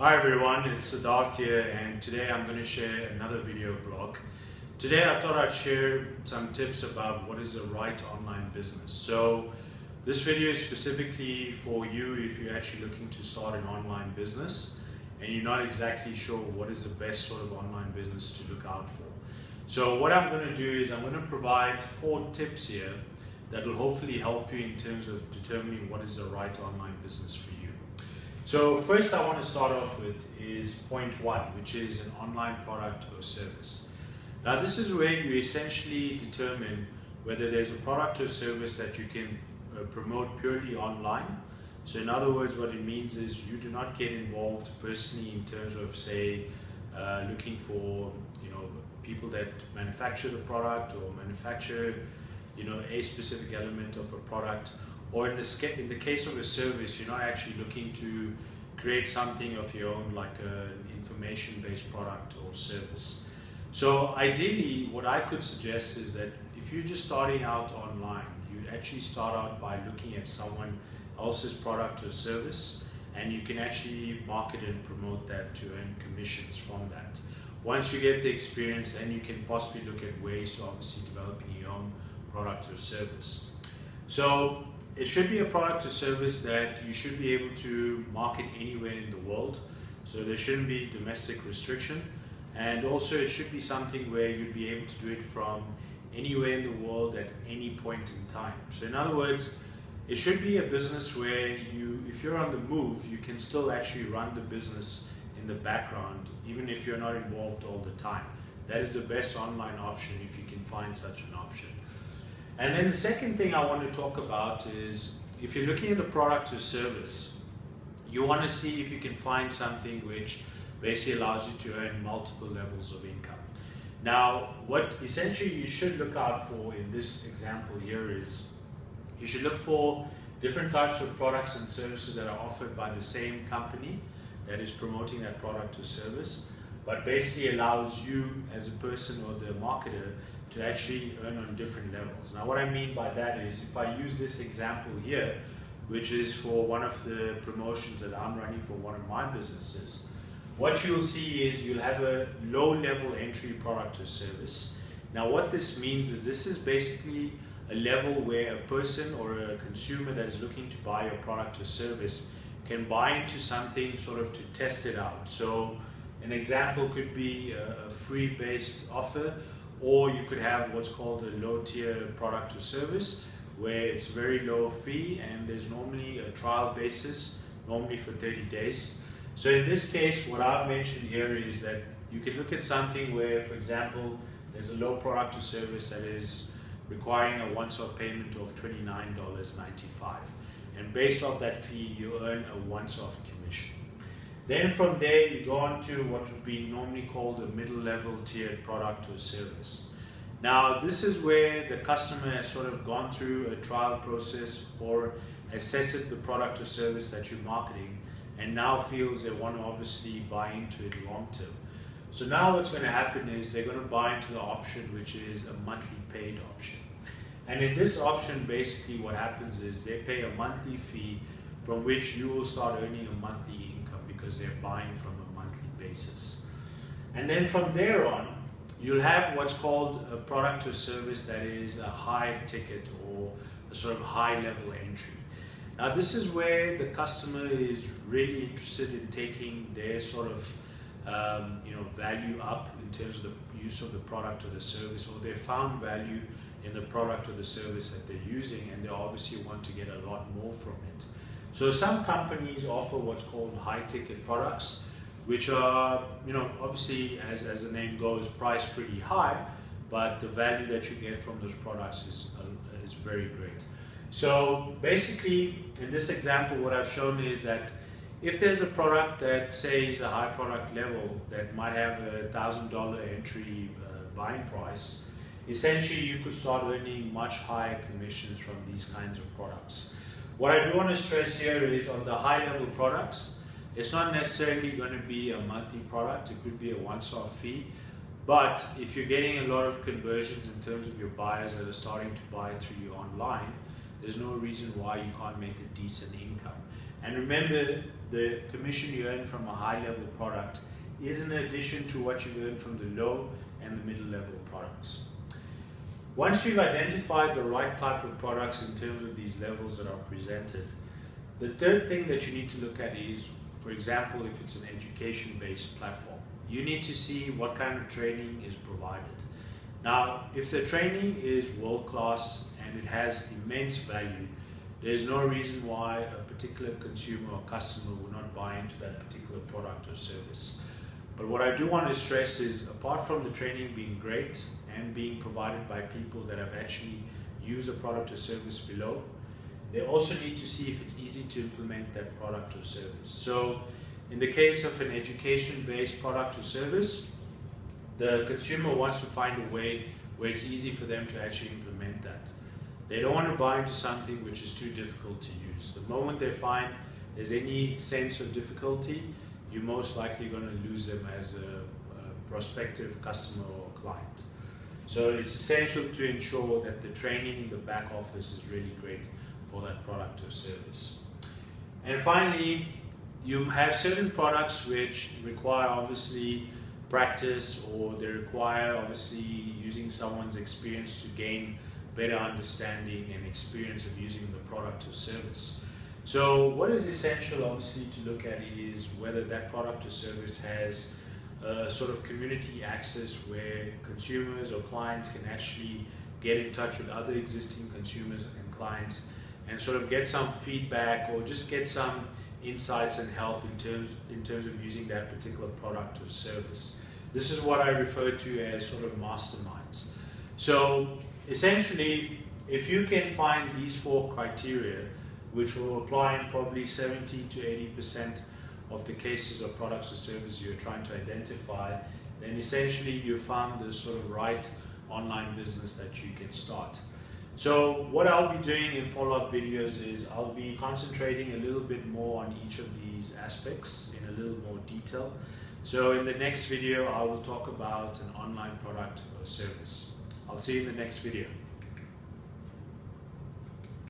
Hi everyone, it's Siddharth here, and today I'm going to share another video blog. Today I thought I'd share some tips about what is the right online business. So this video is specifically for you if you're actually looking to start an online business and you're not exactly sure what is the best sort of online business to look out for. So what I'm going to do is I'm going to provide 4 tips here that will hopefully help you in terms of determining what is the right online business for you. So first I want to start off with is point 1, which is an online product or service. Now this is where you essentially determine whether there's a product or service that you can promote purely online. So in other words, what it means is you do not get involved personally in terms of, say, looking for people that manufacture the product or manufacture a specific element of a product. Or in the case of a service, you're not actually looking to create something of your own, like an information-based product or service. So ideally, what I could suggest is that if you're just starting out online, you'd actually start out by looking at someone else's product or service, and you can actually market and promote that to earn commissions from that. Once you get the experience, then you can possibly look at ways to obviously developing your own product or service. So it should be a product or service that you should be able to market anywhere in the world. So there shouldn't be domestic restriction. And also it should be something where you'd be able to do it from anywhere in the world at any point in time. So in other words, it should be a business where if you're on the move, you can still actually run the business in the background, even if you're not involved all the time. That is the best online option if you can find such an option. And then the second thing I want to talk about is if you're looking at a product or service, you want to see if you can find something which basically allows you to earn multiple levels of income. Now, what essentially you should look out for in this example here is you should look for different types of products and services that are offered by the same company that is promoting that product or service, but basically allows you as a person or the marketer to actually earn on different levels. Now what I mean by that is, if I use this example here, which is for one of the promotions that I'm running for one of my businesses, what you'll see is you'll have a low level entry product or service. Now what this means is this is basically a level where a person or a consumer that is looking to buy a product or service can buy into something sort of to test it out. So an example could be a free based offer, or you could have what's called a low tier product or service where it's very low fee and there's normally a trial basis, normally for 30 days. So in this case, what I've mentioned here is that you can look at something where, for example, there's a low product or service that is requiring a once-off payment of $29.95. And based off that fee, you earn a once-off commission. Then from there, you go on to what would be normally called a middle-level tiered product or service. Now, this is where the customer has sort of gone through a trial process or has tested the product or service that you're marketing and now feels they want to obviously buy into it long-term. So now what's going to happen is they're going to buy into the option which is a monthly paid option. And in this option, basically what happens is they pay a monthly fee from which you will start earning a monthly income because they're buying from a monthly basis. And then from there on, you'll have what's called a product or service that is a high ticket or a sort of high level entry. Now this is where the customer is really interested in taking their sort of value up in terms of the use of the product or the service, or they found value in the product or the service that they're using, and they obviously want to get a lot more from it. So some companies offer what's called high ticket products, which are, obviously as the name goes, priced pretty high, but the value that you get from those products is very great. So basically in this example, what I've shown is that if there's a product that says a high product level that might have a $1,000 entry buying price, essentially you could start earning much higher commissions from these kinds of products. What I do want to stress here is on the high level products, it's not necessarily going to be a monthly product, it could be a once-off fee, but if you're getting a lot of conversions in terms of your buyers that are starting to buy through you online, there's no reason why you can't make a decent income. And remember, the commission you earn from a high-level product is in addition to what you earn from the low and the middle-level products. Once you've identified the right type of products in terms of these levels that are presented, the third thing that you need to look at is, for example, if it's an education-based platform, you need to see what kind of training is provided. Now, if the training is world-class and it has immense value, there's no reason why a particular consumer or customer will not buy into that particular product or service. But what I do want to stress is, apart from the training being great and being provided by people that have actually used a product or service below, they also need to see if it's easy to implement that product or service. So in the case of an education-based product or service, the consumer wants to find a way where it's easy for them to actually implement that. They don't want to buy into something which is too difficult to use. The moment they find there's any sense of difficulty, you're most likely going to lose them as a prospective customer or client. So it's essential to ensure that the training in the back office is really great for that product or service. And finally, you have certain products which require obviously practice, or they require obviously using someone's experience to gain better understanding and experience of using the product or service. So what is essential obviously to look at is whether that product or service has a sort of community access where consumers or clients can actually get in touch with other existing consumers and clients and sort of get some feedback or just get some insights and help in terms of using that particular product or service. This is what I refer to as sort of masterminds. So essentially, if you can find these 4 criteria, which will apply in probably 70 to 80% of the cases of products or services you're trying to identify, then essentially you've found the sort of right online business that you can start. So what I'll be doing in follow-up videos is I'll be concentrating a little bit more on each of these aspects in a little more detail. So in the next video, I will talk about an online product or service. I'll see you in the next video.